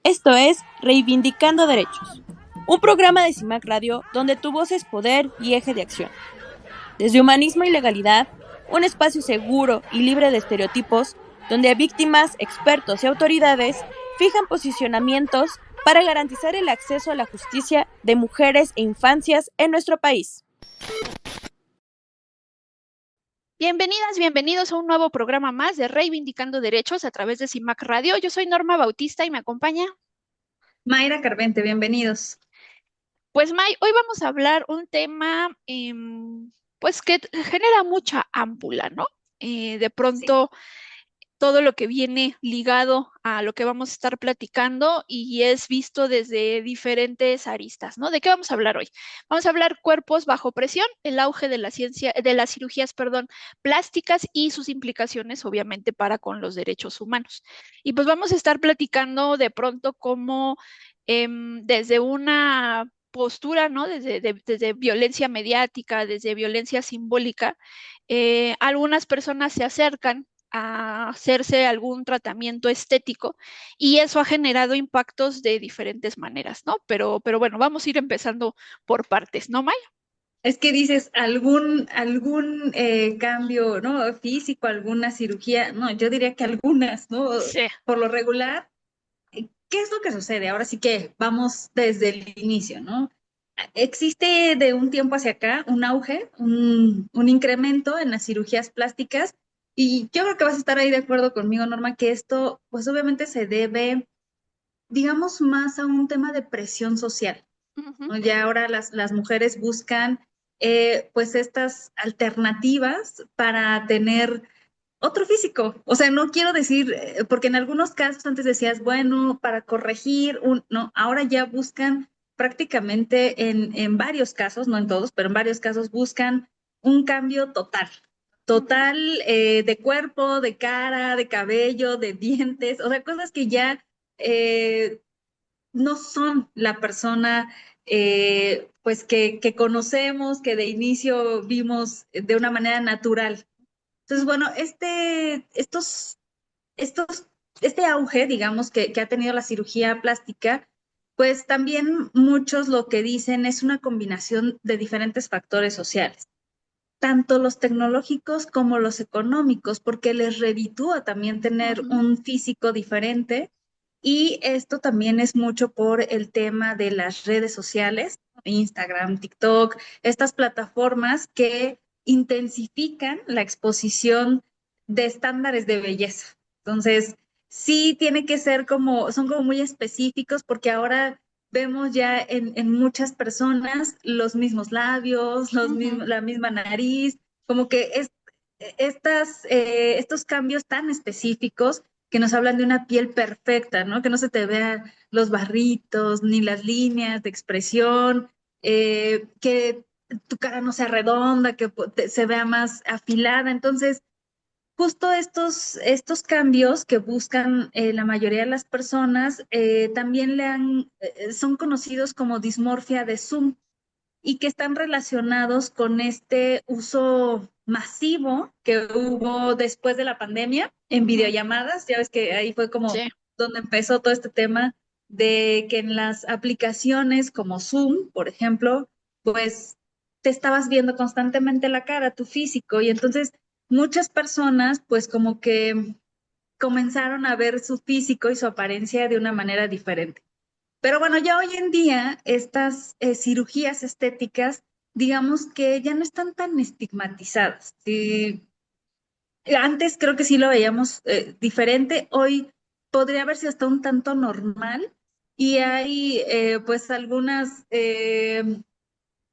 Esto es Reivindicando Derechos, un programa de CIMAC Radio donde tu voz es poder y eje de acción. Desde humanismo y legalidad, un espacio seguro y libre de estereotipos, donde víctimas, expertos y autoridades fijan posicionamientos para garantizar el acceso a la justicia de mujeres e infancias en nuestro país. Bienvenidas, bienvenidos a un nuevo programa más de Reivindicando Derechos a través de CIMAC Radio. Yo soy Norma Bautista y me acompaña. Mayra Carvente, bienvenidos. Pues May, hoy vamos a hablar un tema pues que genera mucha ámpula, ¿no? De Sí. pronto todo lo que viene ligado a lo que vamos a estar platicando y es visto desde diferentes aristas, ¿no? ¿De qué vamos a hablar hoy? Vamos a hablar cuerpos bajo presión, el auge de la ciencia, de las cirugías, perdón, plásticas y sus implicaciones, obviamente, para con los derechos humanos. Y pues vamos a estar platicando de pronto cómo desde una postura, ¿no? Desde violencia mediática, desde violencia simbólica, algunas personas se acercan a hacerse algún tratamiento estético y eso ha generado impactos de diferentes maneras, ¿no? Pero bueno, vamos a ir empezando por partes, ¿no, May? Es que dices algún cambio, ¿no? Físico, alguna cirugía. No, yo diría que algunas, ¿no? Sí. Por lo regular, ¿qué es lo que sucede? Ahora sí que vamos desde el inicio, ¿no? Existe de un tiempo hacia acá un auge, un incremento en las cirugías plásticas y yo creo que vas a estar ahí de acuerdo conmigo, Norma, que esto pues obviamente se debe, digamos, más a un tema de presión social. Ujú. ¿No? Ya ahora las mujeres buscan pues estas alternativas para tener otro físico. O sea, no quiero decir, porque en algunos casos antes decías, bueno, para corregir no, ahora ya buscan prácticamente en varios casos, no en todos, pero en varios casos buscan un cambio total. Ujú. Total de cuerpo, de cara, de cabello, de dientes, o sea, cosas que ya eh, no son la persona pues que conocemos, que de inicio vimos de una manera natural. Entonces, bueno, estos, este auge, digamos, que ha tenido la cirugía plástica, pues también muchos lo que dicen es una combinación de diferentes factores sociales, tanto los tecnológicos como los económicos, porque les reditúa también tener Ujú. un físico diferente. Y esto también es mucho por el tema de las redes sociales, Instagram, TikTok, estas plataformas que intensifican la exposición de estándares de belleza. Entonces, sí tiene que ser como, son como muy específicos porque ahora vemos ya en muchas personas los mismos labios, Ujú. la misma nariz, como que estos cambios tan específicos que nos hablan de una piel perfecta, ¿no? Que no se te vean los barritos ni las líneas de expresión, que tu cara no sea redonda, que se vea más afilada. Entonces, justo estos cambios que buscan la mayoría de las personas también son conocidos como dismorfia de Zoom y que están relacionados con este uso masivo que hubo después de la pandemia en Ujú. videollamadas. Ya ves que ahí fue como Sí. donde empezó todo este tema de que en las aplicaciones como Zoom, por ejemplo, pues te estabas viendo constantemente la cara, tu físico, y entonces muchas personas pues como que comenzaron a ver su físico y su apariencia de una manera diferente. Pero bueno, ya hoy en día estas cirugías estéticas, digamos que ya no están tan estigmatizadas. Sí, antes creo que sí lo veíamos diferente, hoy podría verse hasta un tanto normal y hay pues algunas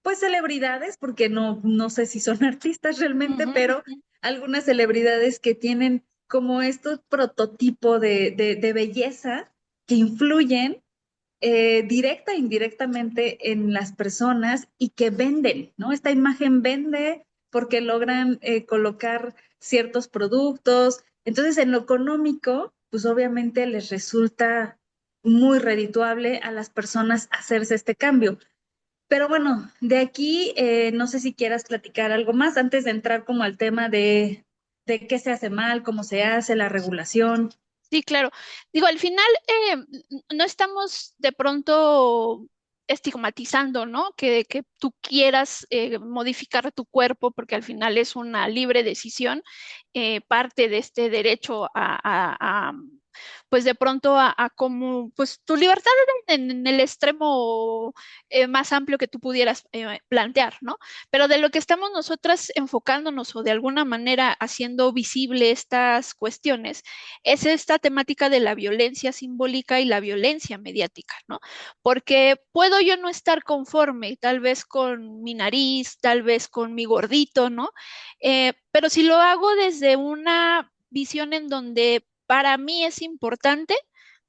pues celebridades, porque no sé si son artistas realmente, Ujú. pero Ujú. algunas celebridades que tienen como estos prototipo de belleza que influyen directa e indirectamente en las personas y que venden, ¿no? Esta imagen vende porque logran colocar ciertos productos. Entonces, en lo económico, pues obviamente les resulta muy redituable a las personas hacerse este cambio. Pero bueno, de aquí no sé si quieras platicar algo más antes de entrar como al tema de qué se hace mal, cómo se hace, la regulación. Sí, claro. Digo, al final no estamos de pronto estigmatizando, ¿no? Que tú quieras modificar tu cuerpo, porque al final es una libre decisión, parte de este derecho pues de pronto a como, pues tu libertad en el extremo más amplio que tú pudieras plantear, ¿no? Pero de lo que estamos nosotras enfocándonos o de alguna manera haciendo visible estas cuestiones es esta temática de la violencia simbólica y la violencia mediática, ¿no? Porque puedo yo no estar conforme, tal vez con mi nariz, tal vez con mi gordito, ¿no? Pero si lo hago desde una visión en donde para mí es importante,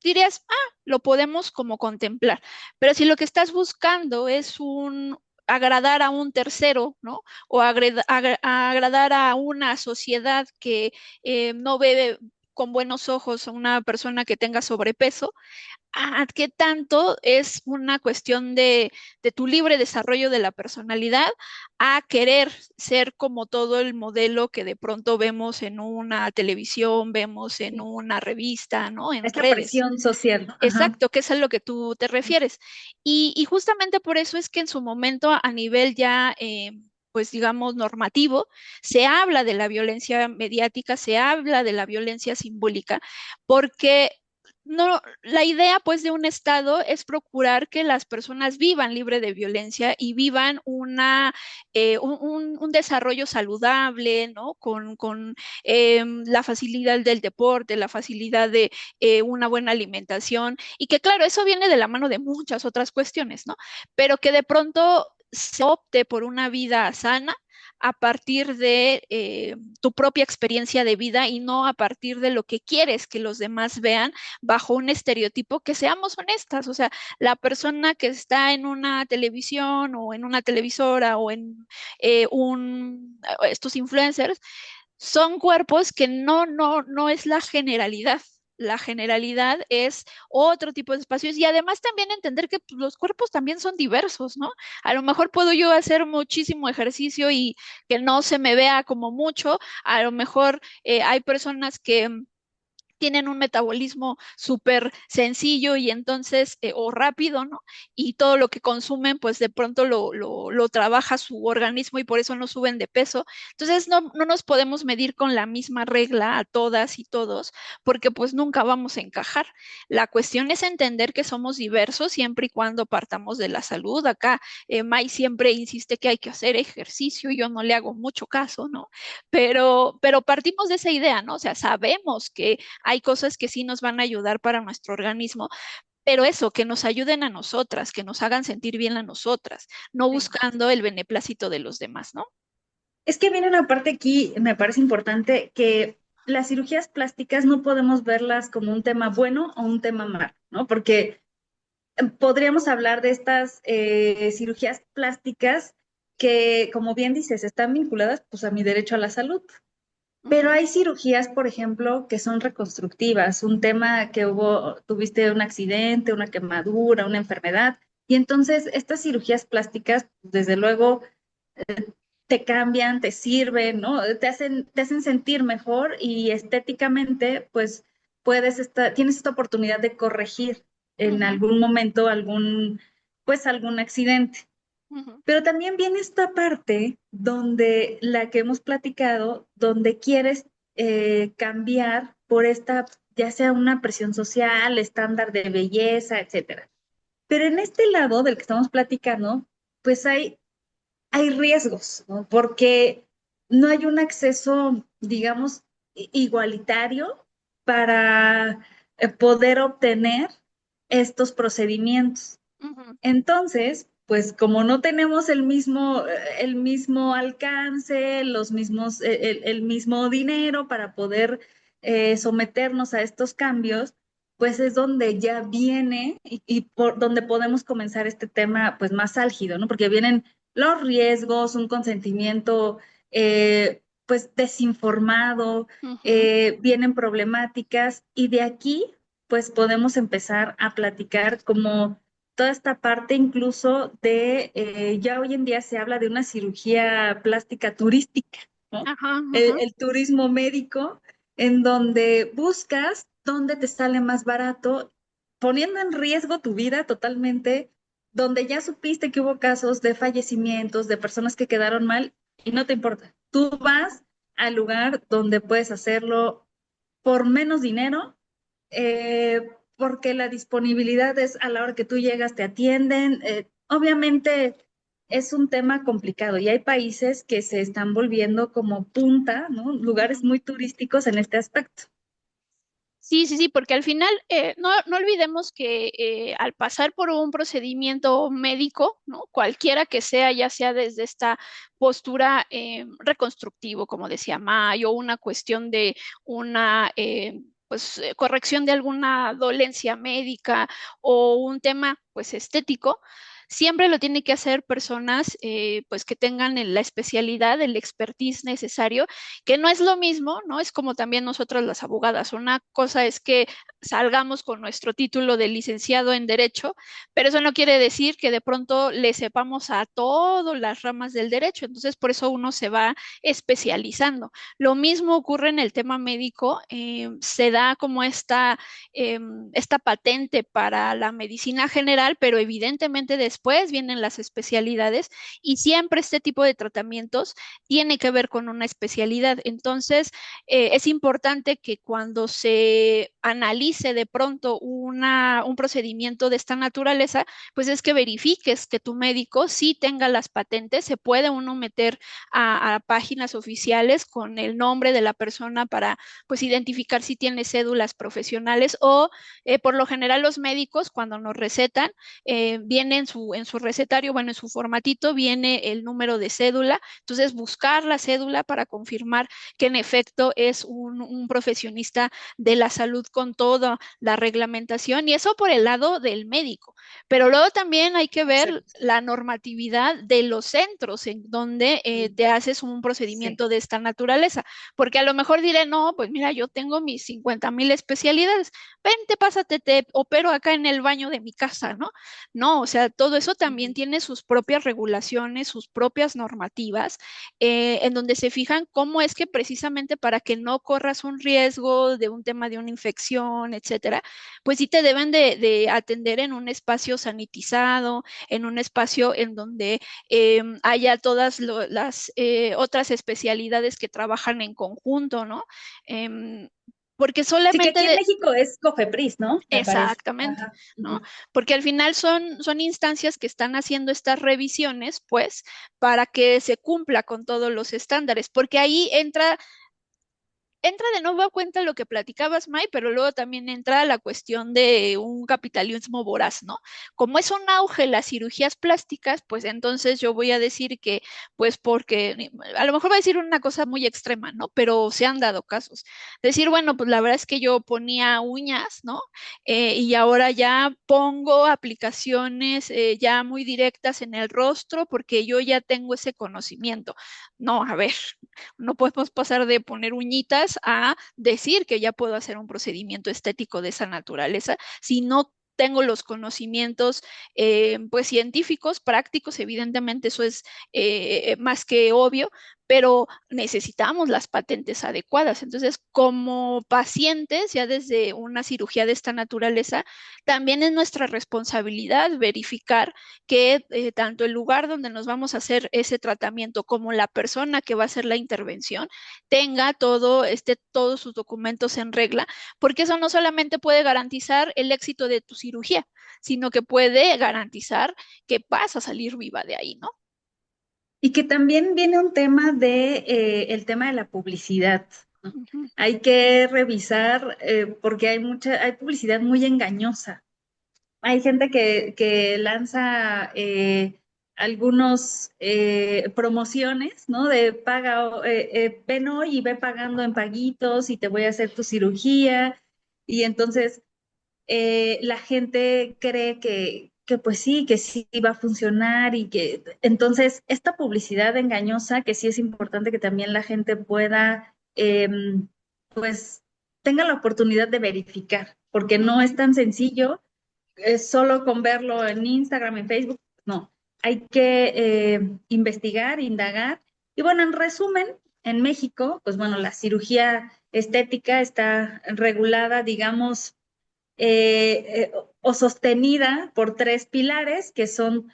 dirías, lo podemos como contemplar. Pero si lo que estás buscando es un agradar a un tercero, ¿no? O agradar a una sociedad que no ve con buenos ojos a una persona que tenga sobrepeso, ¿qué tanto es una cuestión de tu libre desarrollo de la personalidad a querer ser como todo el modelo que de pronto vemos en una televisión, vemos en Sí. una revista, ¿no? En Esta redes. presión social, ¿no? Ajá. Exacto, que es a lo que tú te refieres. Y justamente por eso es que en su momento a nivel ya, pues digamos, normativo, se habla de la violencia mediática, se habla de la violencia simbólica, porque no, la idea pues de un Estado es procurar que las personas vivan libre de violencia y vivan un desarrollo saludable, ¿no? Con la facilidad del deporte, la facilidad de una buena alimentación y que claro, eso viene de la mano de muchas otras cuestiones, ¿no? Pero que de pronto se opte por una vida sana a partir de tu propia experiencia de vida y no a partir de lo que quieres que los demás vean bajo un estereotipo, que seamos honestas, o sea, la persona que está en una televisión o en una televisora o en estos influencers, son cuerpos que no es la generalidad. La generalidad es otro tipo de espacios y además también entender que pues, los cuerpos también son diversos, ¿no? A lo mejor puedo yo hacer muchísimo ejercicio y que no se me vea como mucho, a lo mejor hay personas que tienen un metabolismo súper sencillo y entonces, o rápido, ¿no? Y todo lo que consumen, pues de pronto lo trabaja su organismo y por eso no suben de peso. Entonces, no nos podemos medir con la misma regla a todas y todos, porque pues nunca vamos a encajar. La cuestión es entender que somos diversos siempre y cuando partamos de la salud. Acá, Mai siempre insiste que hay que hacer ejercicio, yo no le hago mucho caso, ¿no? Pero partimos de esa idea, ¿no? O sea, sabemos que hay cosas que sí nos van a ayudar para nuestro organismo, pero eso, que nos ayuden a nosotras, que nos hagan sentir bien a nosotras, no Sí. buscando el beneplácito de los demás, ¿no? Es que viene una parte aquí, me parece importante, que las cirugías plásticas no podemos verlas como un tema bueno o un tema malo, ¿no? Porque podríamos hablar de estas cirugías plásticas que, como bien dices, están vinculadas pues a mi derecho a la salud. Pero Ujú, hay cirugías, por ejemplo, que son reconstructivas, un tema que tuviste un accidente, una quemadura, una enfermedad, y entonces estas cirugías plásticas, desde luego, te cambian, te sirven, ¿no? Te hacen sentir mejor y estéticamente, pues tienes esta oportunidad de corregir en ujú, algún momento algún accidente. ujú, Pero también viene esta parte donde la que hemos platicado, donde quieres cambiar por esta, ya sea una presión social, estándar de belleza, etcétera. Pero en este lado del que estamos platicando, pues hay riesgos, ¿no? Porque no hay un acceso, digamos, igualitario para poder obtener estos procedimientos. ujú, Entonces, pues como no tenemos el mismo alcance, el mismo dinero para poder someternos a estos cambios, pues es donde ya viene y por donde podemos comenzar este tema pues más álgido, ¿no? Porque vienen los riesgos, un consentimiento pues desinformado, ujú, vienen problemáticas y de aquí pues podemos empezar a platicar como toda esta parte incluso ya hoy en día se habla de una cirugía plástica turística, ¿no? ajá, El, ajá, el turismo médico, en donde buscas dónde te sale más barato, poniendo en riesgo tu vida totalmente, donde ya supiste que hubo casos de fallecimientos, de personas que quedaron mal y no te importa. Tú vas al lugar donde puedes hacerlo por menos dinero, porque la disponibilidad es a la hora que tú llegas, te atienden. Obviamente es un tema complicado y hay países que se están volviendo como punta, ¿no? Lugares muy turísticos en este aspecto. Sí, sí, sí, porque al final no olvidemos que al pasar por un procedimiento médico, ¿no? Cualquiera que sea, ya sea desde esta postura reconstructivo, como decía May, o una cuestión de una corrección de alguna dolencia médica o un tema pues estético, siempre lo tiene que hacer personas pues que tengan la especialidad, el expertise necesario, que no es lo mismo, ¿no? Es como también nosotras las abogadas. Una cosa es que salgamos con nuestro título de licenciado en Derecho, pero eso no quiere decir que de pronto le sepamos a todas las ramas del derecho. Entonces, por eso uno se va especializando. Lo mismo ocurre en el tema médico. Se da como esta patente para la medicina general, pero evidentemente después vienen las especialidades y siempre este tipo de tratamientos tiene que ver con una especialidad. Entonces, es importante que cuando se analice de pronto un procedimiento de esta naturaleza, pues es que verifiques que tu médico sí tenga las patentes. Se puede uno meter a páginas oficiales con el nombre de la persona para pues identificar si tiene cédulas profesionales o por lo general los médicos cuando nos recetan, viene en su recetario, bueno, en su formatito viene el número de cédula. Entonces, buscar la cédula para confirmar que en efecto es un profesionista de la salud con toda la reglamentación y eso por el lado del médico. Pero luego también hay que ver Exacto. la normatividad de los centros en donde te haces un Sí. procedimiento de esta naturaleza, porque a lo mejor diré, no, pues mira, yo tengo mis 50,000 especialidades, vente, pásate, te opero acá en el baño de mi casa, ¿no? No, o sea, todo eso también Ujú. tiene sus propias regulaciones, sus propias normativas, en donde se fijan cómo es que precisamente para que no corras un riesgo de un tema de una infección, etcétera, pues sí te deben de atender en un espacio sanitizado, en un espacio en donde haya todas las otras especialidades que trabajan en conjunto, ¿no? Em, porque Sí, que solamente aquí en México es COFEPRIS, ¿no? Me parece. exactamente, Ajá. ¿no? Ujú. Porque al final son instancias que están haciendo estas revisiones, pues, para que se cumpla con todos los estándares, porque ahí entra de nuevo a cuenta lo que platicabas, May, pero luego también entra la cuestión de un capitalismo voraz, ¿no? Como es un auge las cirugías plásticas, pues entonces yo voy a decir que, pues porque, a lo mejor voy a decir una cosa muy extrema, ¿no? Pero se han dado casos. Decir, bueno, pues la verdad es que yo ponía uñas, ¿no? Y ahora ya pongo aplicaciones ya muy directas en el rostro porque yo ya tengo ese conocimiento. No, a ver, no podemos pasar de poner uñitas a decir que ya puedo hacer un procedimiento estético de esa naturaleza si no tengo los conocimientos pues científicos, prácticos, evidentemente eso es más que obvio, pero necesitamos las patentes adecuadas. Entonces, como pacientes, ya desde una cirugía de esta naturaleza, también es nuestra responsabilidad verificar que tanto el lugar donde nos vamos a hacer ese tratamiento como la persona que va a hacer la intervención tenga todos sus documentos en regla, porque eso no solamente puede garantizar el éxito de tu cirugía, sino que puede garantizar que vas a salir viva de ahí, ¿no? Y que también viene un tema de el tema de la publicidad, ¿no? Ujú. Hay que revisar porque hay publicidad muy engañosa. Hay gente que lanza algunos promociones, ¿no? De paga, ven hoy y ve pagando en paguitos y te voy a hacer tu cirugía. Y entonces la gente cree que pues sí, que sí va a funcionar y que entonces esta publicidad engañosa, que sí es importante que también la gente pueda, pues tenga la oportunidad de verificar, porque no es Ujú. tan sencillo solo con verlo en Instagram, en Facebook, no. Hay que investigar, indagar. Y bueno, en resumen, en México, pues bueno, la cirugía estética está regulada, digamos, o sostenida por tres pilares, que son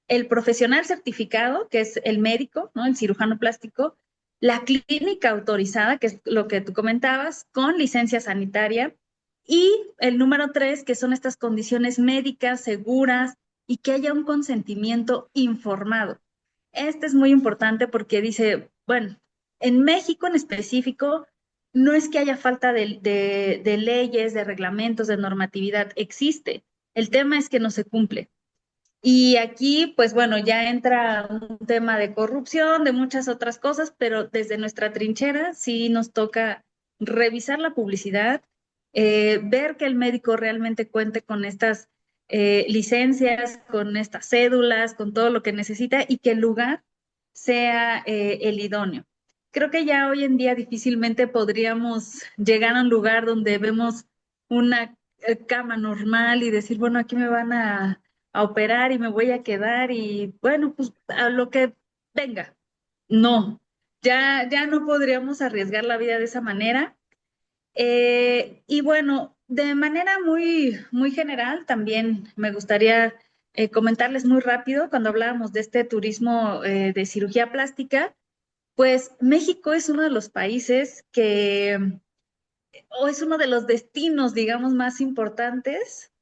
el profesional certificado, que es el médico, ¿no? El cirujano plástico, la clínica autorizada, que es lo que tú comentabas, con licencia sanitaria, y el número tres, que son estas condiciones médicas seguras y que haya un consentimiento informado. Este es muy importante porque dice, bueno, en México en específico, no es que haya falta de leyes, de reglamentos, de normatividad, existe. El tema es que no se cumple. Y aquí, pues bueno, ya entra un tema de corrupción, de muchas otras cosas, pero desde nuestra trinchera sí nos toca revisar la publicidad, ver que el médico realmente cuente con estas licencias, con estas cédulas, con todo lo que necesita y que el lugar sea el idóneo. Creo que ya hoy en día difícilmente podríamos llegar a un lugar donde vemos una cama normal y decir, bueno, aquí me van a operar y me voy a quedar y bueno, pues a lo que venga. No, ya no podríamos arriesgar la vida de esa manera. Y bueno, de manera muy general, también me gustaría comentarles muy rápido, cuando hablábamos de este turismo de cirugía plástica, pues México es uno de los países o es uno de los destinos, digamos, más importantes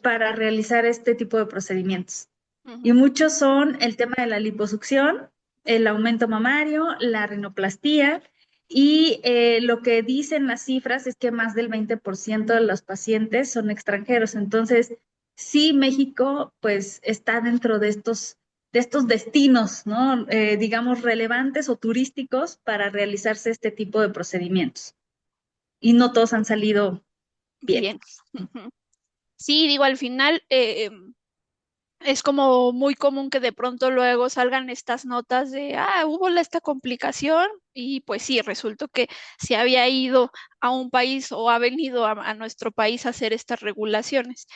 para realizar este tipo de procedimientos. Y muchos son el tema de la liposucción, el aumento mamario, la rinoplastia, y lo que dicen las cifras es que más del 20% de los pacientes son extranjeros. Entonces, sí, México pues está dentro de estos destinos, ¿no? Digamos, relevantes o turísticos para realizarse este tipo de procedimientos. Y no todos han salido bien. Bien. Ujú. Sí, digo, al final es como muy común que de pronto luego salgan estas notas de, hubo esta complicación y pues sí, resultó que se había ido a un país o ha venido a nuestro país a hacer estas regulaciones,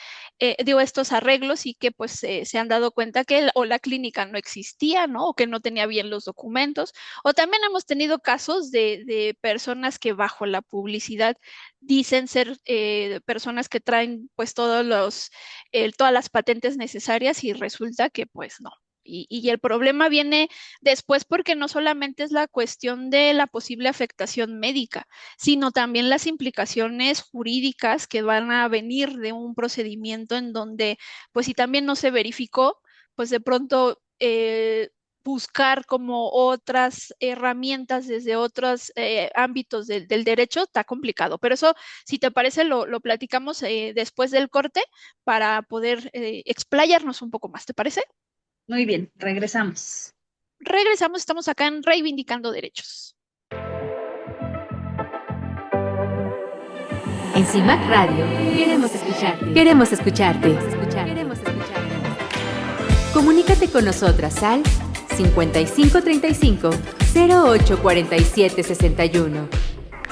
digo, estos arreglos y que pues se han dado cuenta que o la clínica no existía, ¿no? O que no tenía bien los documentos. O también hemos tenido casos de personas que bajo la publicidad dicen ser personas que traen pues todas las patentes necesarias y resulta que pues no. Y el problema viene después porque no solamente es la cuestión de la posible afectación médica, sino también las implicaciones jurídicas que van a venir de un procedimiento en donde, pues si también no se verificó, pues de pronto buscar como otras herramientas desde otros ámbitos del derecho está complicado. Pero eso, si te parece, lo platicamos después del corte para poder explayarnos un poco más. ¿Te parece? Muy bien, regresamos. Regresamos, estamos acá en Reivindicando Derechos. En CIMAC Radio queremos escucharte. Queremos escucharte. Queremos escucharte. Comunícate con nosotras al 5535 0847 61.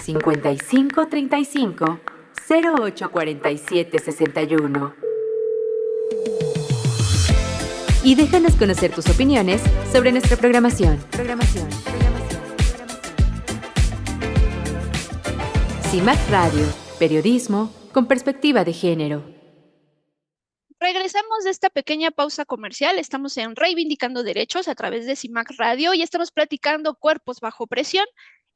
5535 0847 61. Y déjanos conocer tus opiniones sobre nuestra programación. CIMAC Radio, periodismo con perspectiva de género. Regresamos de esta pequeña pausa comercial. Estamos en Reivindicando Derechos a través de CIMAC Radio y estamos platicando cuerpos bajo presión,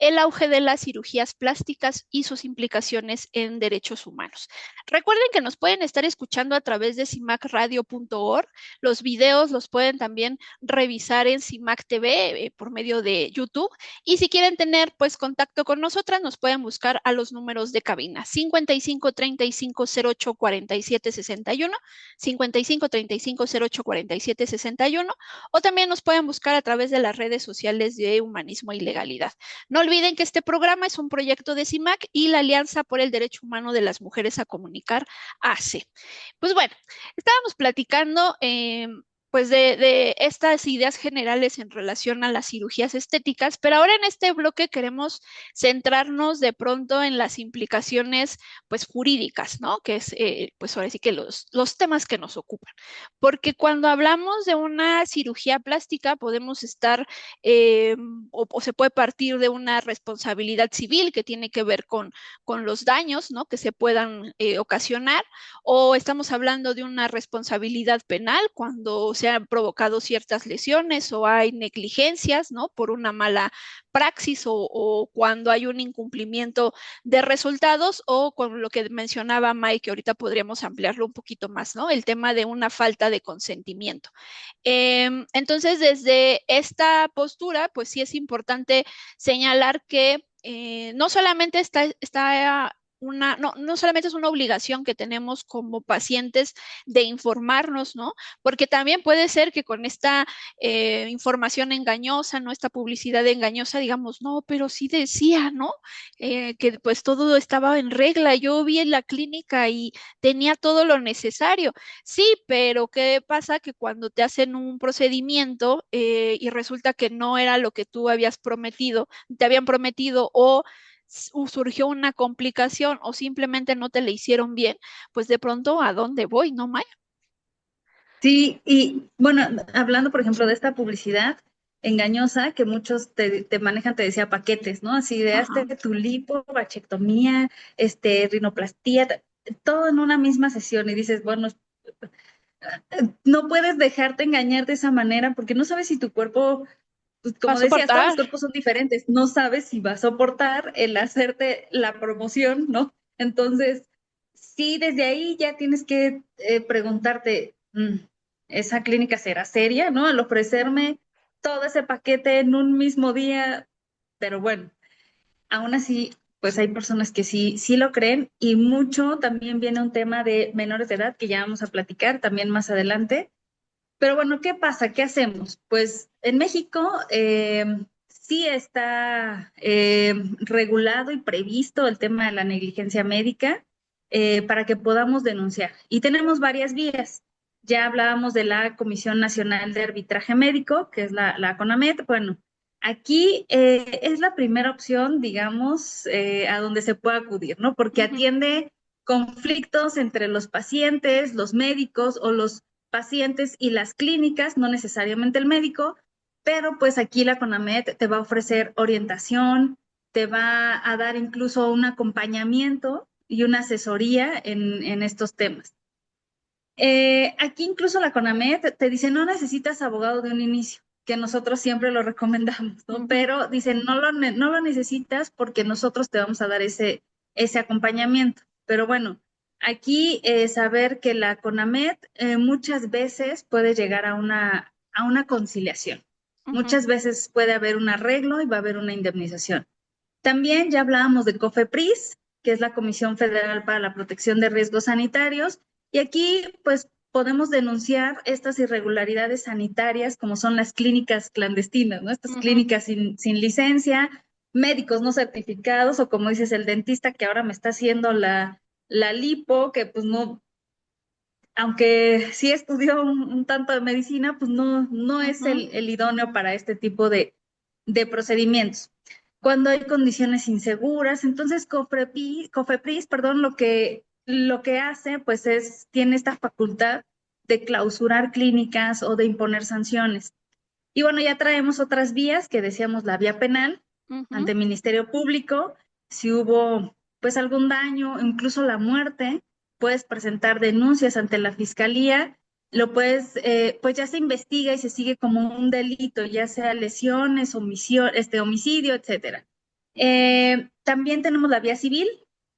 el auge de las cirugías plásticas y sus implicaciones en derechos humanos. Recuerden que nos pueden estar escuchando a través de cimacradio.org. Los videos los pueden también revisar en CIMAC TV por medio de YouTube. Y si quieren tener pues contacto con nosotras, nos pueden buscar a los números de cabina 55 35 08 47 61, 55 35 08 47 61, o también nos pueden buscar a través de las redes sociales de Humanismo y Legalidad. No olviden que este programa es un proyecto de CIMAC y la Alianza por el Derecho Humano de las Mujeres a Comunicar, ACE. Pues bueno, estábamos platicando pues de estas ideas generales en relación a las cirugías estéticas, pero ahora en este bloque queremos centrarnos de pronto en las implicaciones pues jurídicas, ¿no? Que es pues ahora sí que los temas que nos ocupan. Porque cuando hablamos de una cirugía plástica podemos estar o se puede partir de una responsabilidad civil que tiene que ver con los daños, ¿no? Que se puedan ocasionar, o estamos hablando de una responsabilidad penal cuando se han provocado ciertas lesiones o hay negligencias, ¿no? Por una mala praxis o cuando hay un incumplimiento de resultados o con lo que mencionaba Mike, que ahorita podríamos ampliarlo un poquito más, ¿no? El tema de una falta de consentimiento. Entonces, desde esta postura, pues sí es importante señalar que no solamente no solamente es una obligación que tenemos como pacientes de informarnos, ¿no? Porque también puede ser que con esta información engañosa, ¿no? Esta publicidad engañosa, digamos, no, pero sí decía, ¿no? Que pues todo estaba en regla. Yo vi en la clínica y tenía todo lo necesario. Sí, pero ¿qué pasa? Que cuando te hacen un procedimiento y resulta que no era lo que tú habías prometido, te habían prometido o surgió una complicación o simplemente no te le hicieron bien, pues de pronto, ¿a dónde voy, no, Maya? Sí, y bueno, hablando por ejemplo de esta publicidad engañosa que muchos te manejan, te decía paquetes, ¿no? Así de hazte Ajá. tu lipo, bachectomía, rinoplastia, todo en una misma sesión y dices, bueno, no puedes dejarte engañar de esa manera porque no sabes si tu cuerpo, pues Va a como decías, todos los soportar. cuerpos son diferentes, no sabes si va a soportar el hacerte la promoción, ¿no? Entonces, sí, desde ahí ya tienes que preguntarte, ¿esa clínica será seria, ¿no? Al ofrecerme todo ese paquete en un mismo día, pero bueno, aún así, pues hay personas que sí lo creen y mucho también viene un tema de menores de edad que ya vamos a platicar también más adelante. Pero bueno, ¿qué pasa? ¿Qué hacemos? Pues en México sí está regulado y previsto el tema de la negligencia médica para que podamos denunciar. Y tenemos varias vías. Ya hablábamos de la Comisión Nacional de Arbitraje Médico, que es la CONAMED. Bueno, aquí es la primera opción, digamos, a donde se puede acudir, ¿no? Porque Ujú, atiende conflictos entre los pacientes, los médicos o los pacientes y las clínicas, no necesariamente el médico, pero pues aquí la CONAMED te va a ofrecer orientación, te va a dar incluso un acompañamiento y una asesoría en estos temas. Aquí incluso la CONAMED te dice, no necesitas abogado de un inicio, que nosotros siempre lo recomendamos, ¿no? ujú, Pero dicen, no lo necesitas porque nosotros te vamos a dar ese acompañamiento. Pero bueno, aquí saber que la CONAMED muchas veces puede llegar a una conciliación. ujú, Muchas veces puede haber un arreglo y va a haber una indemnización. También ya hablábamos de COFEPRIS, que es la Comisión Federal para la Protección de Riesgos Sanitarios, y aquí pues podemos denunciar estas irregularidades sanitarias como son las clínicas clandestinas, ¿no? Estas ujú. clínicas sin licencia, médicos no certificados o como dices el dentista que ahora me está haciendo la lipo, que pues no, aunque sí estudió un tanto de medicina, pues no es Ujú, el idóneo para este tipo de procedimientos. Cuando hay condiciones inseguras, entonces COFEPRIS, perdón, lo que hace, pues tiene esta facultad de clausurar clínicas o de imponer sanciones. Y bueno, ya traemos otras vías que decíamos la vía penal ujú, ante el Ministerio Público, si hubo pues algún daño, incluso la muerte, puedes presentar denuncias ante la Fiscalía, pues ya se investiga y se sigue como un delito, ya sea lesiones, homicidio, etcétera. También tenemos la vía civil,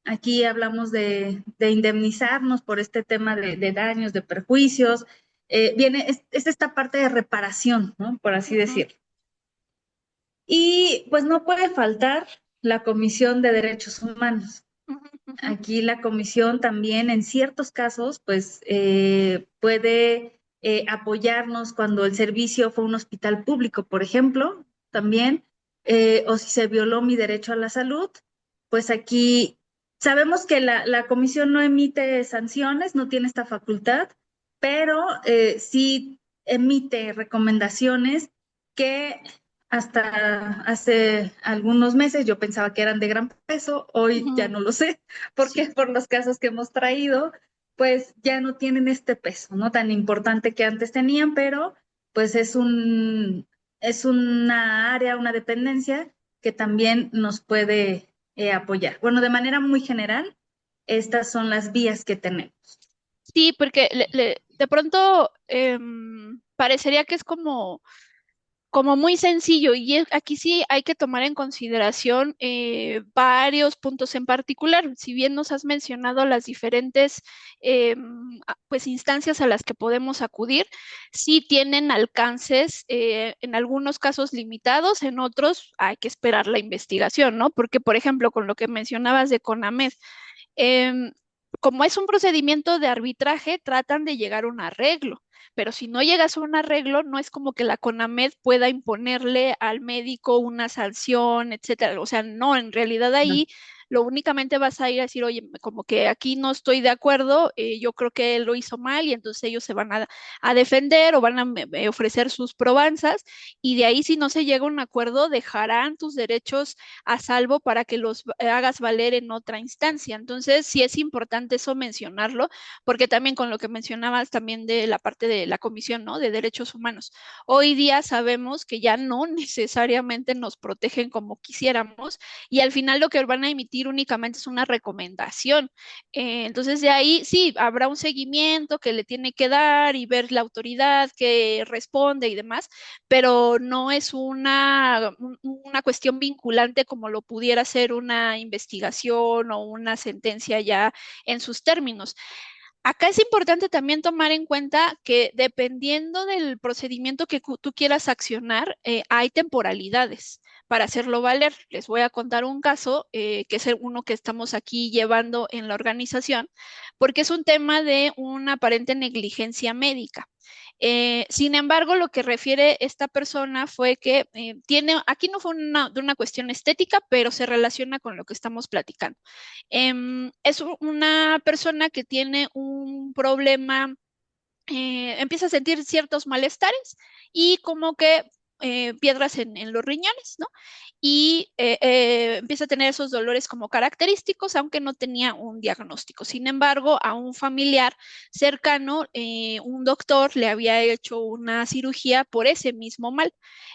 aquí hablamos de indemnizarnos por este tema de daños, de perjuicios, es esta parte de reparación, ¿no? Por así ujú, decirlo. Y pues no puede faltar la Comisión de Derechos Humanos. ujú, ujú, Aquí la comisión también en ciertos casos pues puede apoyarnos cuando el servicio fue un hospital público, por ejemplo, también, o si se violó mi derecho a la salud, pues aquí sabemos que la comisión no emite sanciones, no tiene esta facultad, pero sí emite recomendaciones que hasta hace algunos meses yo pensaba que eran de gran peso, hoy ya no lo sé, porque por los casos que hemos traído, pues ya no tienen este peso, ¿no? Tan importante que antes tenían, pero pues es una área, una dependencia que también nos puede apoyar. Bueno, de manera muy general, estas son las vías que tenemos. Sí, porque de pronto parecería que es como muy sencillo y aquí sí hay que tomar en consideración varios puntos en particular. Si bien nos has mencionado las diferentes pues instancias a las que podemos acudir, sí tienen alcances en algunos casos limitados, en otros hay que esperar la investigación, ¿no? Porque, por ejemplo, con lo que mencionabas de CONAMED, em, como es un procedimiento de arbitraje, tratan de llegar a un arreglo, pero si no llegas a un arreglo, no es como que la CONAMED pueda imponerle al médico una sanción, etcétera. O sea, no, en realidad No. ahí lo únicamente vas a ir a decir, oye, como que aquí no estoy de acuerdo, yo creo que él lo hizo mal y entonces ellos se van a defender o van a ofrecer sus probanzas y de ahí si no se llega a un acuerdo, dejarán tus derechos a salvo para que los hagas valer en otra instancia. Entonces, sí es importante eso mencionarlo, porque también con lo que mencionabas también de la parte de la Comisión, ¿no? De Derechos Humanos. Hoy día sabemos que ya no necesariamente nos protegen como quisiéramos y al final lo que van a emitir únicamente es una recomendación. Entonces, de ahí sí, habrá un seguimiento que le tiene que dar y ver la autoridad que responde y demás, pero no es una cuestión vinculante como lo pudiera ser una investigación o una sentencia ya en sus términos. Acá es importante también tomar en cuenta que dependiendo del procedimiento que tú quieras accionar, hay temporalidades para hacerlo valer. Les voy a contar un caso, que es uno que estamos aquí llevando en la organización, porque es un tema de una aparente negligencia médica. Sin embargo, lo que refiere esta persona fue que aquí no fue de una cuestión estética, pero se relaciona con lo que estamos platicando. Es una persona que tiene un problema, empieza a sentir ciertos malestares y como que piedras en los riñones, ¿no? Y empieza a tener esos dolores como característicos, aunque no tenía un diagnóstico. Sin embargo, a un familiar cercano, un doctor le había hecho una cirugía por ese mismo mal.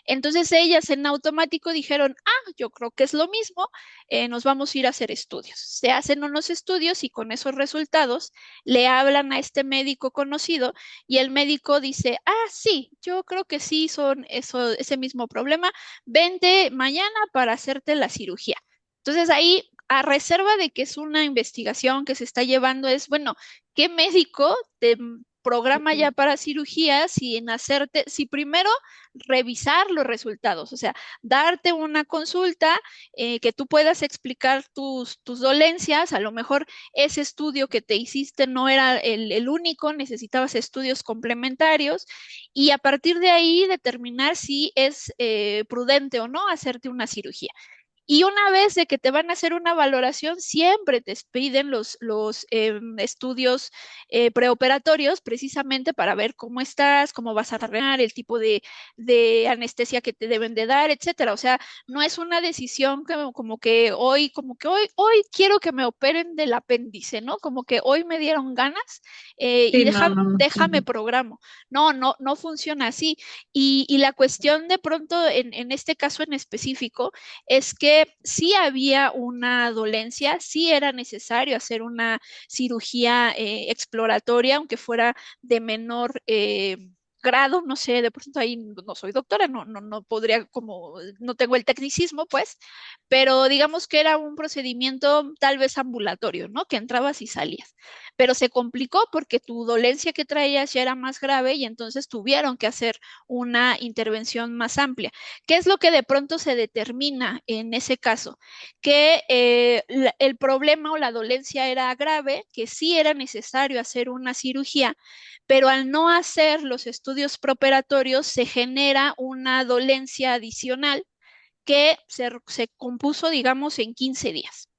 Entonces ellas en automático dijeron, yo creo que es lo mismo, nos vamos a ir a hacer estudios. Se hacen unos estudios y con esos resultados le hablan a este médico conocido y el médico dice, sí, yo creo que sí son ese mismo problema, vente mañana para hacerte la cirugía. Entonces ahí, a reserva de que es una investigación que se está llevando, es, bueno, ¿qué médico te programa ya para cirugías y en hacerte, si primero revisar los resultados, o sea, darte una consulta, que tú puedas explicar tus dolencias, a lo mejor ese estudio que te hiciste no era el único, necesitabas estudios complementarios y a partir de ahí determinar si es prudente o no hacerte una cirugía. Y una vez de que te van a hacer una valoración, siempre te piden los estudios preoperatorios precisamente para ver cómo estás, cómo vas a reaccionar, el tipo de anestesia que te deben de dar, etcétera. O sea, no es una decisión como que hoy quiero que me operen del apéndice, ¿no? Como que hoy me dieron ganas y Sí, no, no, no. déjame programo. No, no, no funciona así. Y la cuestión de pronto en este caso en específico es que sí había una dolencia, sí era necesario hacer una cirugía exploratoria, aunque fuera de menor grado, no sé, de pronto ahí no soy doctora, no podría, como, no tengo el tecnicismo, pues, pero digamos que era un procedimiento tal vez ambulatorio, ¿no? Que entrabas y salías, pero se complicó porque tu dolencia que traías ya era más grave y entonces tuvieron que hacer una intervención más amplia. ¿Qué es lo que de pronto se determina en ese caso? Que el problema o la dolencia era grave, que sí era necesario hacer una cirugía, pero al no hacer los estudios preoperatorios se genera una dolencia adicional que se compuso, digamos, en 15 días.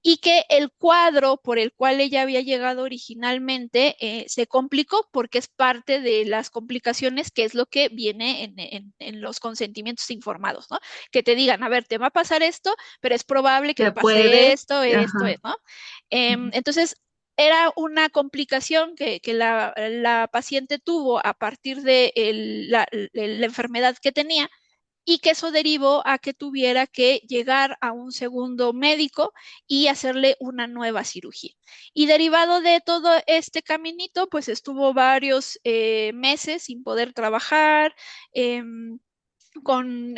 y que el cuadro por el cual ella había llegado originalmente se complicó porque es parte de las complicaciones, que es lo que viene en los consentimientos informados, ¿no? Que te digan, a ver, te va a pasar esto, pero es probable que Se te pase puede, esto, ajá. ¿no? Entonces, era una complicación que la paciente tuvo a partir de la enfermedad que tenía y que eso derivó a que tuviera que llegar a un segundo médico y hacerle una nueva cirugía. Y derivado de todo este caminito, pues estuvo varios meses sin poder trabajar, con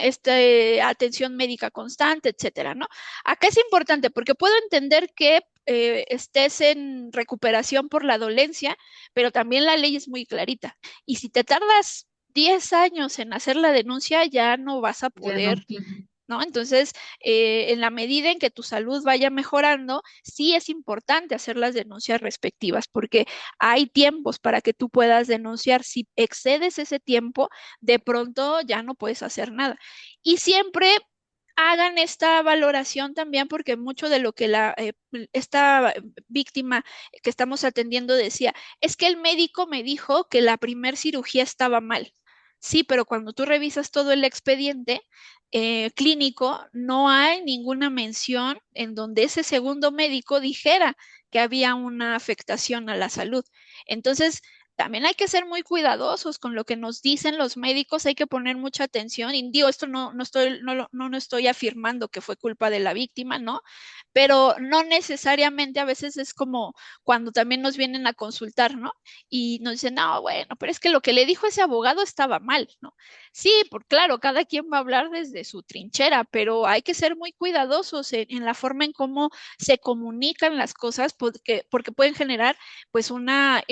atención médica constante, etcétera, ¿no? Acá es importante porque puedo entender que estés en recuperación por la dolencia, pero también la ley es muy clarita. Y si te tardas 10 años en hacer la denuncia, ya no vas a Ya poder, no. Ujú. ¿no? Entonces, en la medida en que tu salud vaya mejorando, sí es importante hacer las denuncias respectivas, porque hay tiempos para que tú puedas denunciar. Si excedes ese tiempo, de pronto ya no puedes hacer nada. Y siempre hagan esta valoración también, porque mucho de lo que esta víctima que estamos atendiendo decía, es que el médico me dijo que la primer cirugía estaba mal. Sí, pero cuando tú revisas todo el expediente, clínico, no hay ninguna mención en donde ese segundo médico dijera que había una afectación a la salud. Entonces, también hay que ser muy cuidadosos con lo que nos dicen los médicos, hay que poner mucha atención. Y digo, esto no estoy, no estoy afirmando que fue culpa de la víctima, ¿no? Pero no necesariamente, a veces es como cuando también nos vienen a consultar, ¿no? Y nos dicen, no, bueno, pero es que lo que le dijo ese abogado estaba mal, ¿no? Sí, por claro, cada quien va a hablar desde su trinchera, pero hay que ser muy cuidadosos en la forma en cómo se comunican las cosas, porque pueden generar pues una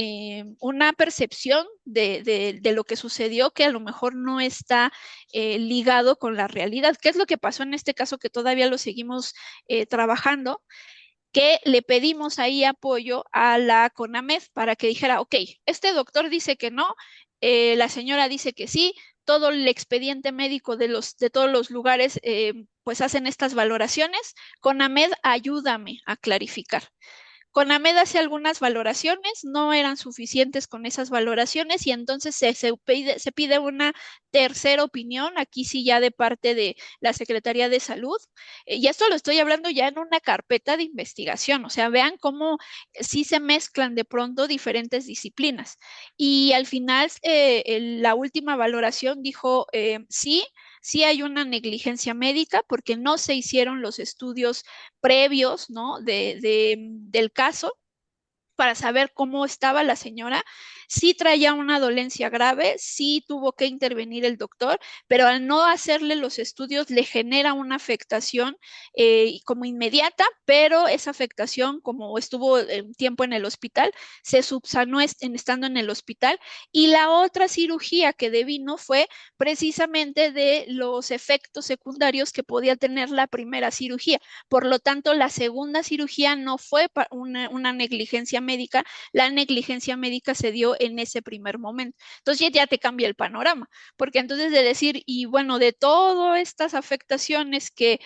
percepción de lo que sucedió que a lo mejor no está ligado con la realidad. ¿Qué es lo que pasó en este caso que todavía lo seguimos trabajando? Que le pedimos ahí apoyo a la CONAMED para que dijera, ok, este doctor dice que no, la señora dice que sí, todo el expediente médico de todos los lugares pues hacen estas valoraciones. CONAMED, ayúdame a clarificar. CONAMED hace algunas valoraciones, no eran suficientes con esas valoraciones y entonces se pide una tercera opinión, aquí sí ya de parte de la Secretaría de Salud. Y esto lo estoy hablando ya en una carpeta de investigación, o sea, vean cómo sí se mezclan de pronto diferentes disciplinas. Y al final, la última valoración dijo, sí, sí hay una negligencia médica porque no se hicieron los estudios previos, ¿no? Del caso para saber cómo estaba la señora. Sí traía una dolencia grave, sí tuvo que intervenir el doctor, pero al no hacerle los estudios le genera una afectación como inmediata, pero esa afectación, como estuvo tiempo en el hospital, se subsanó estando en el hospital. Y la otra cirugía que devino fue precisamente de los efectos secundarios que podía tener la primera cirugía. Por lo tanto, la segunda cirugía no fue una negligencia médica, la negligencia médica se dio en ese primer momento. Entonces ya te cambia el panorama, porque entonces de decir, y bueno, de todas estas afectaciones que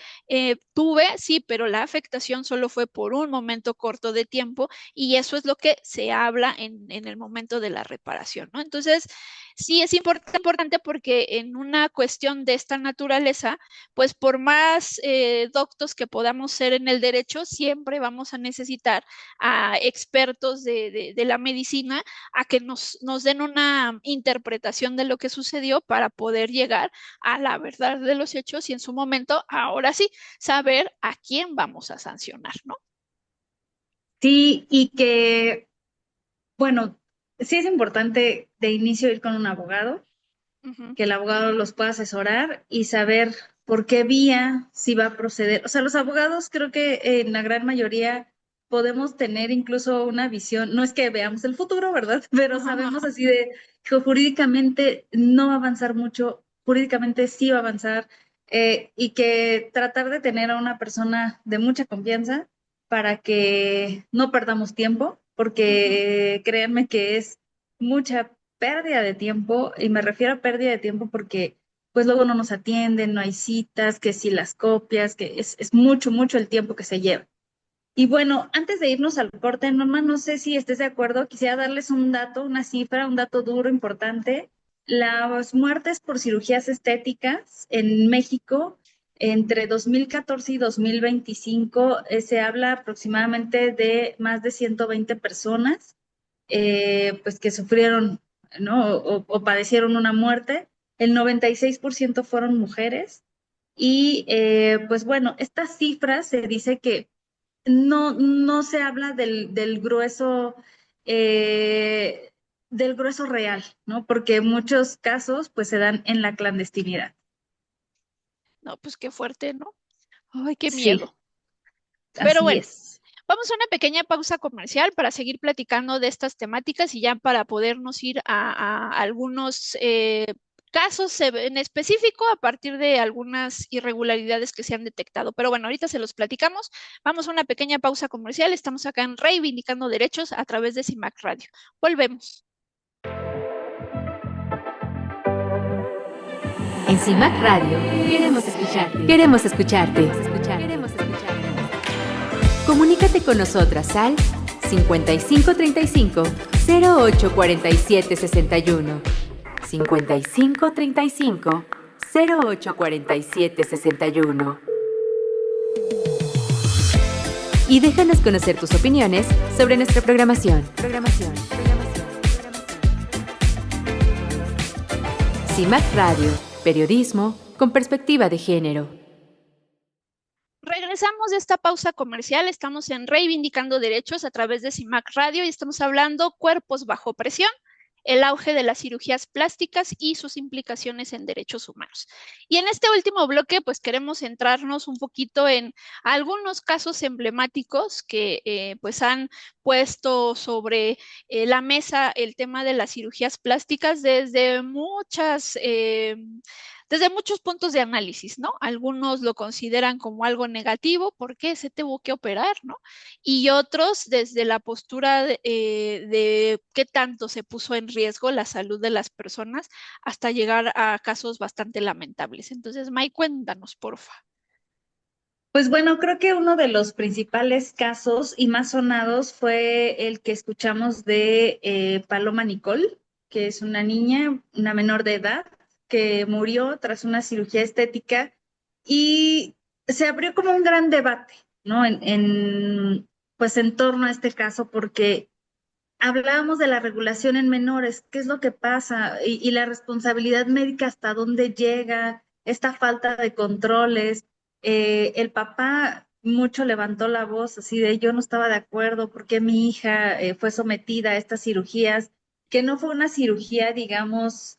tuve, sí, pero la afectación solo fue por un momento corto de tiempo y eso es lo que se habla en el momento de la reparación, ¿no? Entonces, sí es importante porque en una cuestión de esta naturaleza, pues por más doctos que podamos ser en el derecho, siempre vamos a necesitar a expertos de la medicina a que nos den una interpretación de lo que sucedió para poder llegar a la verdad de los hechos y en su momento, ahora sí, saber a quién vamos a sancionar, ¿no? Sí, y que, bueno, sí es importante de inicio ir con un abogado, Ujú, que el abogado los pueda asesorar y saber por qué vía si va a proceder. O sea, los abogados creo que en la gran mayoría podemos tener incluso una visión, no es que veamos el futuro, ¿verdad? Pero ajá, sabemos ajá. así de que jurídicamente no va a avanzar mucho, jurídicamente sí va a avanzar, y que tratar de tener a una persona de mucha confianza para que no perdamos tiempo, Ujú. porque créanme que es mucha pérdida de tiempo, y me refiero a pérdida de tiempo porque pues luego no nos atienden, no hay citas, que si las copias, que es mucho, mucho el tiempo que se lleva. Y bueno, antes de irnos al corte, Norma, no sé si estés de acuerdo, quisiera darles un dato, una cifra, un dato duro importante. Las muertes por cirugías estéticas en México entre 2014 y 2025 se habla aproximadamente de más de 120 personas pues que sufrieron, ¿no? O padecieron una muerte. El 96% fueron mujeres. Y pues bueno, estas cifras se dice que no se habla eh, del grueso real, ¿no? Porque muchos casos pues se dan en la clandestinidad. No, pues qué fuerte, ¿no? Ay, qué Sí, miedo. Pero así bueno, es. vamos a una pequeña pausa comercial para seguir platicando de estas temáticas y ya para podernos ir a algunos casos en específico a partir de algunas irregularidades que se han detectado. Pero bueno, ahorita se los platicamos. Vamos a una pequeña pausa comercial. Estamos acá en Reivindicando Derechos a través de CIMAC Radio. Volvemos. En CIMAC Radio queremos escucharte. Queremos escucharte. Queremos escucharte. Comunícate con nosotras al 5535 0847 61. 5535 0847 61. Y déjanos conocer tus opiniones sobre nuestra programación. CIMAC Radio, periodismo con perspectiva de género. Regresamos de esta pausa comercial. Estamos en Reivindicando Derechos a través de CIMAC Radio y estamos hablando cuerpos bajo presión, el auge de las cirugías plásticas y sus implicaciones en derechos humanos. Y en este último bloque, pues queremos centrarnos un poquito en algunos casos emblemáticos que pues han puesto sobre la mesa el tema de las cirugías plásticas desde muchos puntos de análisis, ¿no? Algunos lo consideran como algo negativo, ¿por qué se tuvo que operar, ¿no? Y otros desde la postura de qué tanto se puso en riesgo la salud de las personas hasta llegar a casos bastante lamentables. Entonces, May, cuéntanos, porfa. Pues bueno, creo que uno de los principales casos y más sonados fue el que escuchamos de Paloma Nicole, que es una niña, una menor de edad, que murió tras una cirugía estética y se abrió como un gran debate, ¿no? Pues en torno a este caso, porque hablábamos de la regulación en menores, qué es lo que pasa y la responsabilidad médica hasta dónde llega, esta falta de controles. El papá mucho levantó la voz así de yo no estaba de acuerdo porque mi hija fue sometida a estas cirugías, que no fue una cirugía, digamos,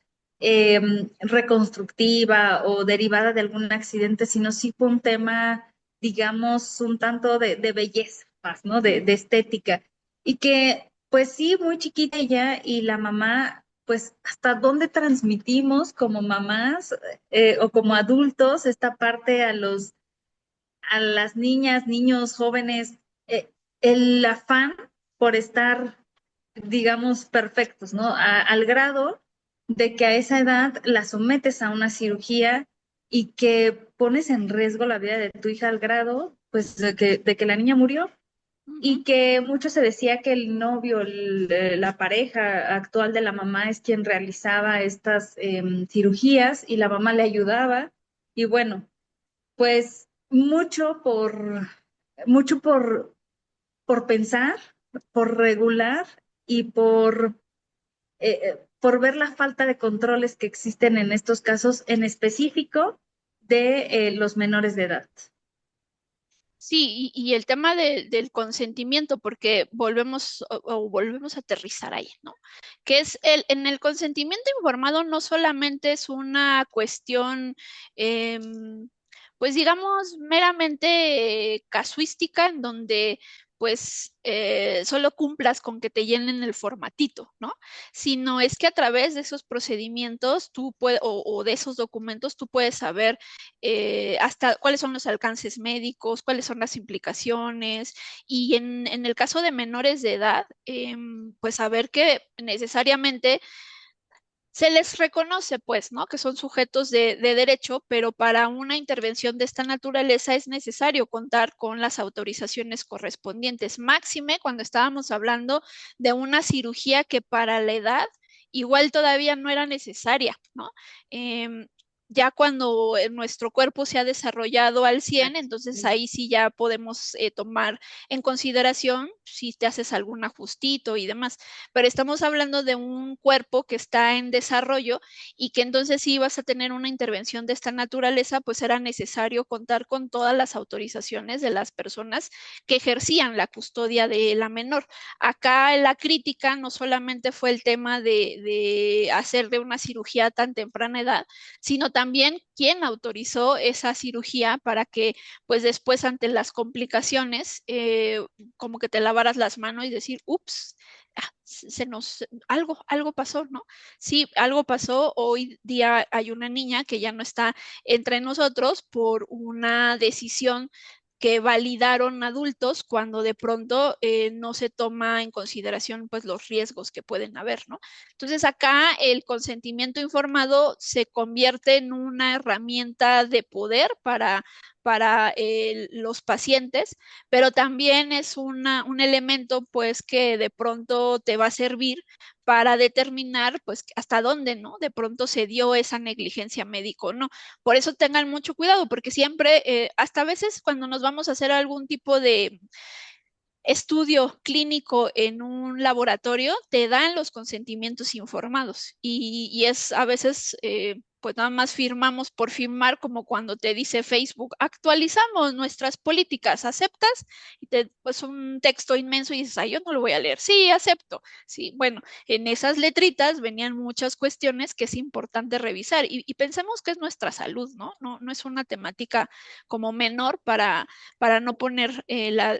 reconstructiva o derivada de algún accidente, sino sí fue un tema, digamos, un tanto de belleza, más, ¿no? De estética. Y que pues sí, muy chiquita ella y la mamá, pues hasta dónde transmitimos como mamás o como adultos esta parte a las niñas, niños, jóvenes, el afán por estar, digamos, perfectos, ¿no? Al grado de que a esa edad la sometes a una cirugía y que pones en riesgo la vida de tu hija al grado, pues, de que la niña murió y que mucho se decía que el novio, la pareja actual de la mamá es quien realizaba estas cirugías y la mamá le ayudaba. Y bueno, pues mucho por pensar, por regular y por ver la falta de controles que existen en estos casos en específico de los menores de edad. Sí, y el tema del consentimiento, porque volvemos o volvemos a aterrizar ahí, ¿no? Que es en el consentimiento informado no solamente es una cuestión, pues digamos, meramente casuística, en donde pues solo cumplas con que te llenen el formatito, ¿no? Sino es que a través de esos procedimientos tú puedes, o de esos documentos tú puedes saber hasta cuáles son los alcances médicos, cuáles son las implicaciones y en el caso de menores de edad, pues saber que necesariamente Se les reconoce, pues, ¿no? Que son sujetos de derecho, pero para una intervención de esta naturaleza es necesario contar con las autorizaciones correspondientes. Máxime cuando estábamos hablando de una cirugía que para la edad igual todavía no era necesaria, ¿no? Ya cuando nuestro cuerpo se ha desarrollado al 100, entonces ahí sí ya podemos tomar en consideración si te haces algún ajustito y demás, pero estamos hablando de un cuerpo que está en desarrollo y que entonces si vas a tener una intervención de esta naturaleza, pues era necesario contar con todas las autorizaciones de las personas que ejercían la custodia de la menor. Acá en la crítica no solamente fue el tema de hacer de una cirugía a tan temprana edad, sino también quién autorizó esa cirugía para que pues después ante las complicaciones como que te lavaras las manos y decir, ups, algo pasó, ¿no? Sí, algo pasó. Hoy día hay una niña que ya no está entre nosotros por una decisión que validaron adultos cuando de pronto no se toma en consideración pues los riesgos que pueden haber, ¿no? Entonces acá el consentimiento informado se convierte en una herramienta de poder para los pacientes, pero también es un elemento pues que de pronto te va a servir para determinar pues hasta dónde, ¿no? De pronto se dio esa negligencia médico, ¿no? Por eso tengan mucho cuidado, porque siempre, hasta a veces cuando nos vamos a hacer algún tipo de estudio clínico en un laboratorio, te dan los consentimientos informados y es a veces, pues nada más firmamos por firmar, como cuando te dice Facebook, actualizamos nuestras políticas, ¿aceptas? Y te pues un texto inmenso y dices, ay, yo no lo voy a leer. Sí, acepto. Sí, bueno, en esas letritas venían muchas cuestiones que es importante revisar y pensemos que es nuestra salud, ¿no? No es una temática como menor para no poner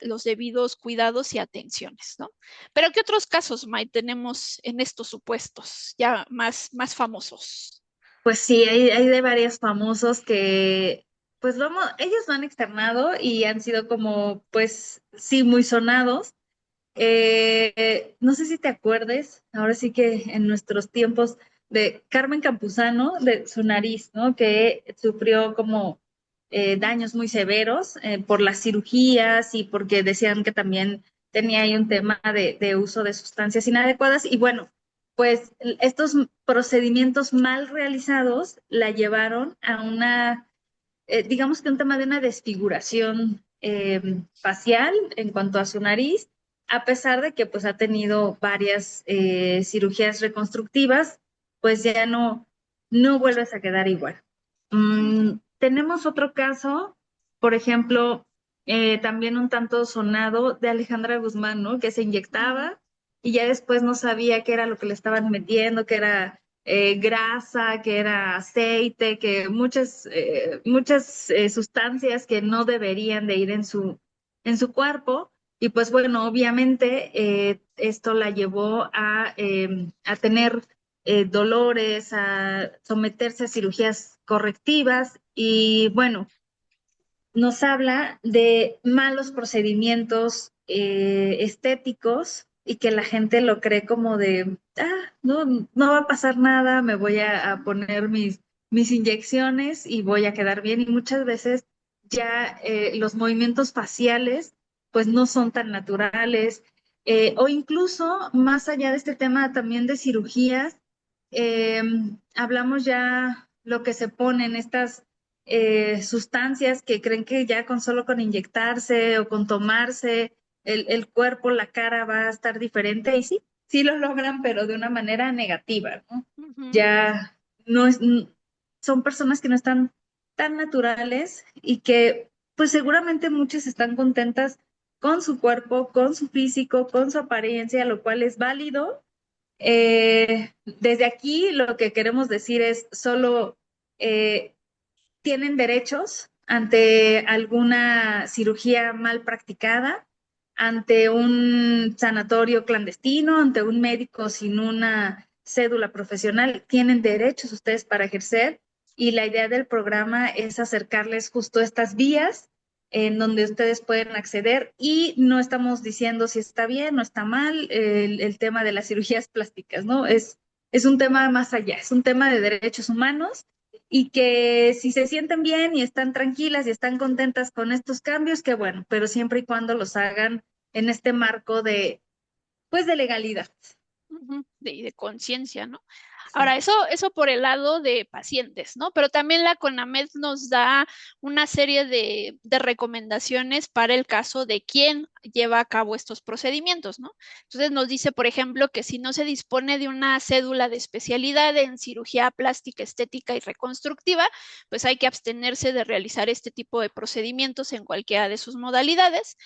los debidos cuidados y atenciones, ¿no? Pero ¿qué otros casos, May, tenemos en estos supuestos ya más famosos? Pues sí, hay de varios famosos que, pues vamos, ellos lo han externado y han sido como, pues sí, muy sonados. No sé si te acuerdes, ahora sí que en nuestros tiempos, de Carmen Campuzano, de su nariz, ¿no? Que sufrió como daños muy severos por las cirugías y porque decían que también tenía ahí un tema de uso de sustancias inadecuadas. Y bueno, pues estos procedimientos mal realizados la llevaron a una, digamos que un tema de una desfiguración facial en cuanto a su nariz, a pesar de que pues ha tenido varias cirugías reconstructivas, pues ya no vuelves a quedar igual. Tenemos otro caso, por ejemplo, también un tanto sonado de Alejandra Guzmán, ¿no? Que se inyectaba y ya después no sabía qué era lo que le estaban metiendo, que era grasa, que era aceite, que muchas sustancias que no deberían de ir en su cuerpo. Y pues bueno, obviamente esto la llevó a tener dolores, a someterse a cirugías correctivas y bueno, nos habla de malos procedimientos estéticos y que la gente lo cree como de, no va a pasar nada, me voy a poner mis inyecciones y voy a quedar bien. Y muchas veces ya los movimientos faciales pues no son tan naturales. O incluso más allá de este tema también de cirugías, eh, hablamos ya lo que se pone en estas sustancias que creen que ya con solo con inyectarse o con tomarse el cuerpo, la cara va a estar diferente y sí, sí lo logran, pero de una manera negativa, ¿no? Ya no es, son personas que no están tan naturales y que pues seguramente muchas están contentas con su cuerpo, con su físico, con su apariencia, lo cual es válido. Desde aquí lo que queremos decir es solo tienen derechos ante alguna cirugía mal practicada, ante un sanatorio clandestino, ante un médico sin una cédula profesional, tienen derechos ustedes para ejercer y la idea del programa es acercarles justo estas vías en donde ustedes pueden acceder y no estamos diciendo si está bien o está mal el tema de las cirugías plásticas, ¿no? Es es un tema más allá, es un tema de derechos humanos y que si se sienten bien y están tranquilas y están contentas con estos cambios, qué bueno, pero siempre y cuando los hagan en este marco de, pues, de legalidad. De conciencia, ¿no? Sí. Ahora, eso por el lado de pacientes, ¿no? Pero también la CONAMED nos da una serie de recomendaciones para el caso de quién lleva a cabo estos procedimientos, ¿no? Entonces nos dice, por ejemplo, que si no se dispone de una cédula de especialidad en cirugía plástica, estética y reconstructiva, pues hay que abstenerse de realizar este tipo de procedimientos en cualquiera de sus modalidades.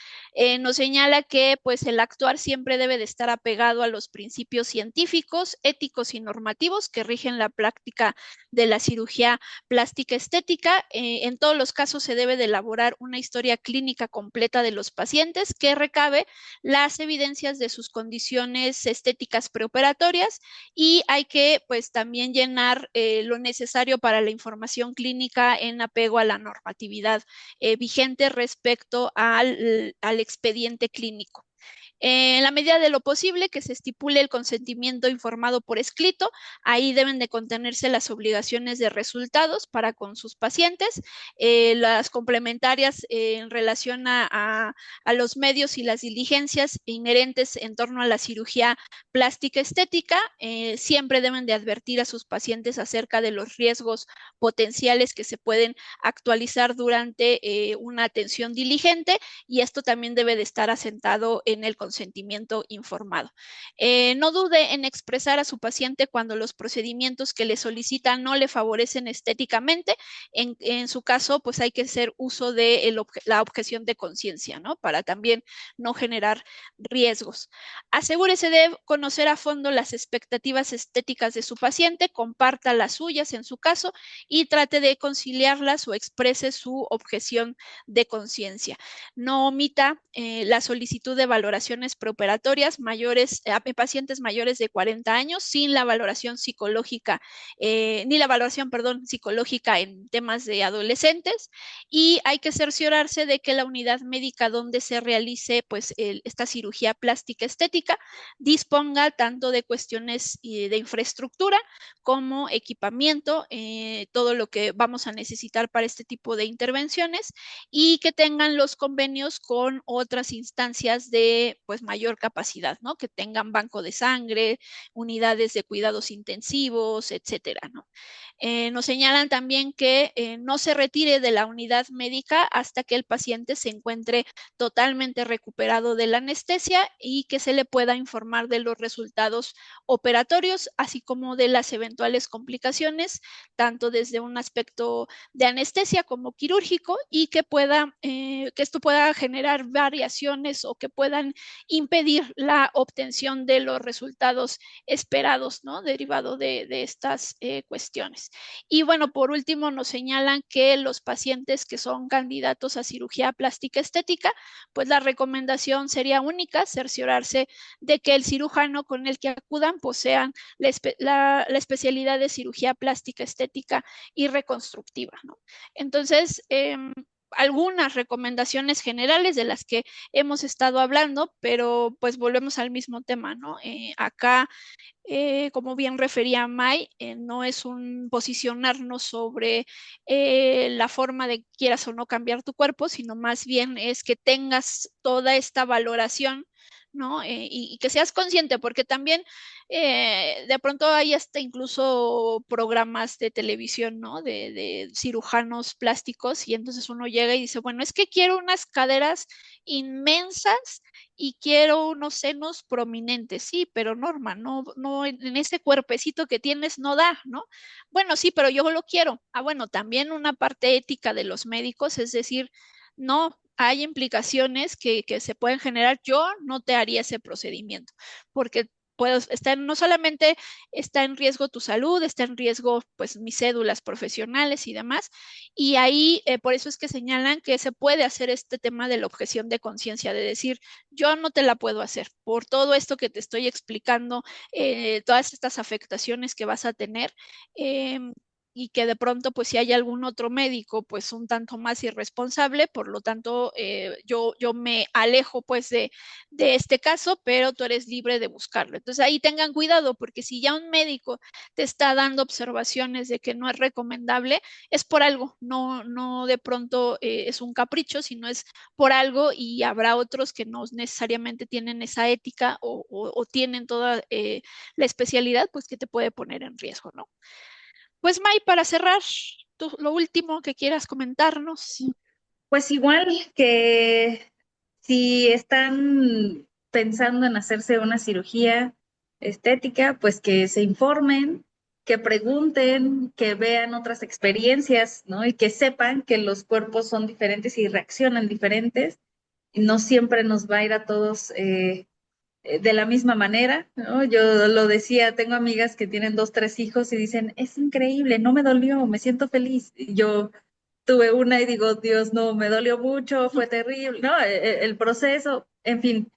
Nos señala que pues el actuar siempre debe de estar apegado a los principios científicos, éticos y normativos que rigen la práctica de la cirugía plástica estética. En todos los casos se debe de elaborar una historia clínica completa de los pacientes que recabe las evidencias de sus condiciones estéticas preoperatorias y hay que pues también llenar lo necesario para la información clínica en apego a la normatividad vigente respecto al expediente clínico. En la medida de lo posible que se estipule el consentimiento informado por escrito, ahí deben de contenerse las obligaciones de resultados para con sus pacientes, las complementarias en relación a los medios y las diligencias inherentes en torno a la cirugía plástica estética, siempre deben de advertir a sus pacientes acerca de los riesgos potenciales que se pueden actualizar durante una atención diligente y esto también debe de estar asentado en el consentimiento informado. No dude en expresar a su paciente cuando los procedimientos que le solicitan no le favorecen estéticamente. En su caso, pues hay que hacer uso de la objeción de conciencia, ¿no? Para también no generar riesgos. Asegúrese de conocer a fondo las expectativas estéticas de su paciente, comparta las suyas en su caso y trate de conciliarlas o exprese su objeción de conciencia. No omita la solicitud de valoraciones preoperatorias mayores, pacientes mayores de 40 años sin la valoración psicológica, ni la valoración, perdón, psicológica en temas de adolescentes y hay que cerciorarse de que la unidad médica donde se realice pues esta cirugía plástica estética disponga tanto de cuestiones de infraestructura como equipamiento, todo lo que vamos a necesitar para este tipo de intervenciones y que tengan los convenios con otras instancias de pues mayor capacidad, ¿no? Que tengan banco de sangre, unidades de cuidados intensivos, etcétera, ¿no? Nos señalan también que no se retire de la unidad médica hasta que el paciente se encuentre totalmente recuperado de la anestesia y que se le pueda informar de los resultados operatorios, así como de las eventuales complicaciones, tanto desde un aspecto de anestesia como quirúrgico y que esto pueda generar variaciones o que puedan impedir la obtención de los resultados esperados, ¿no? Derivado de estas cuestiones. Y bueno, por último, nos señalan que los pacientes que son candidatos a cirugía plástica estética, pues la recomendación sería única, cerciorarse de que el cirujano con el que acudan posean la especialidad de cirugía plástica estética y reconstructiva, ¿no? Entonces, algunas recomendaciones generales de las que hemos estado hablando, pero pues volvemos al mismo tema, ¿no? Acá como bien refería Mai, no es un posicionarnos sobre la forma de quieras o no cambiar tu cuerpo, sino más bien es que tengas toda esta valoración, ¿no? Y que seas consciente, porque también de pronto hay hasta incluso programas de televisión, ¿no? De cirujanos plásticos y entonces uno llega y dice, bueno, es que quiero unas caderas inmensas y quiero unos senos prominentes, sí, pero Norma, no en ese cuerpecito que tienes no da, ¿no? Bueno, sí, pero yo lo quiero. Ah, bueno, también una parte ética de los médicos, es decir, no, hay implicaciones que se pueden generar. Yo no te haría ese procedimiento, porque no solamente está en riesgo tu salud, está en riesgo pues mis cédulas profesionales y demás, y ahí por eso es que señalan que se puede hacer este tema de la objeción de conciencia, de decir, yo no te la puedo hacer por todo esto que te estoy explicando, todas estas afectaciones que vas a tener. y que de pronto pues si hay algún otro médico pues un tanto más irresponsable, por lo tanto yo me alejo pues de este caso, pero tú eres libre de buscarlo. Entonces ahí tengan cuidado, porque si ya un médico te está dando observaciones de que no es recomendable, es por algo, no de pronto es un capricho, sino es por algo, y habrá otros que no necesariamente tienen esa ética o tienen toda la especialidad, pues que te puede poner en riesgo, ¿no? Pues May, para cerrar, lo último que quieras comentarnos. Pues igual que si están pensando en hacerse una cirugía estética, pues que se informen, que pregunten, que vean otras experiencias, ¿no? Y que sepan que los cuerpos son diferentes y reaccionan diferentes. Y no siempre nos va a ir a todos de la misma manera, ¿no? Yo lo decía, tengo amigas que tienen 2, 3 hijos y dicen, es increíble, no me dolió, me siento feliz. Y yo tuve una y digo, Dios, no, me dolió mucho, fue terrible, ¿no? El proceso, en fin,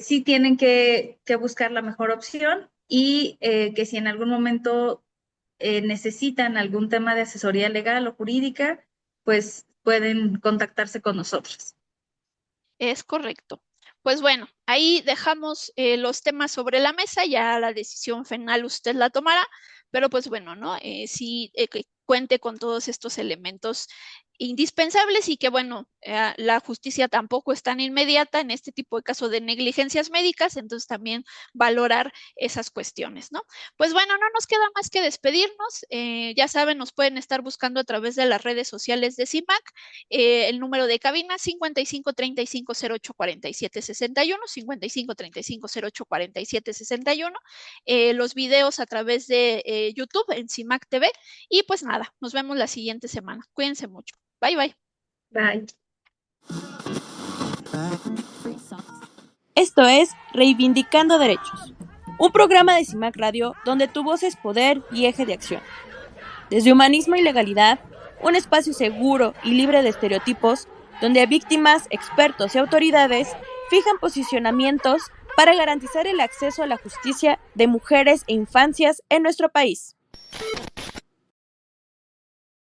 sí tienen que buscar la mejor opción y que si en algún momento necesitan algún tema de asesoría legal o jurídica, pues pueden contactarse con nosotros. Es correcto. Pues bueno, ahí dejamos los temas sobre la mesa, ya la decisión final usted la tomará, pero pues bueno, ¿no? Sí, que cuente con todos estos elementos indispensables y que bueno, la justicia tampoco es tan inmediata en este tipo de casos de negligencias médicas, entonces también valorar esas cuestiones, ¿no? Pues bueno, no nos queda más que despedirnos. Ya saben, nos pueden estar buscando a través de las redes sociales de CIMAC. El número de cabina 55 35 08 47 61, 55 35 08 47 61. Los videos a través de YouTube en CIMAC TV. Y pues nada, nos vemos la siguiente semana. Cuídense mucho. Bye, bye. Bye. Esto es Reivindicando Derechos, un programa de CIMAC Radio donde tu voz es poder y eje de acción. Desde humanismo y legalidad, un espacio seguro y libre de estereotipos, donde víctimas, expertos y autoridades fijan posicionamientos para garantizar el acceso a la justicia de mujeres e infancias en nuestro país.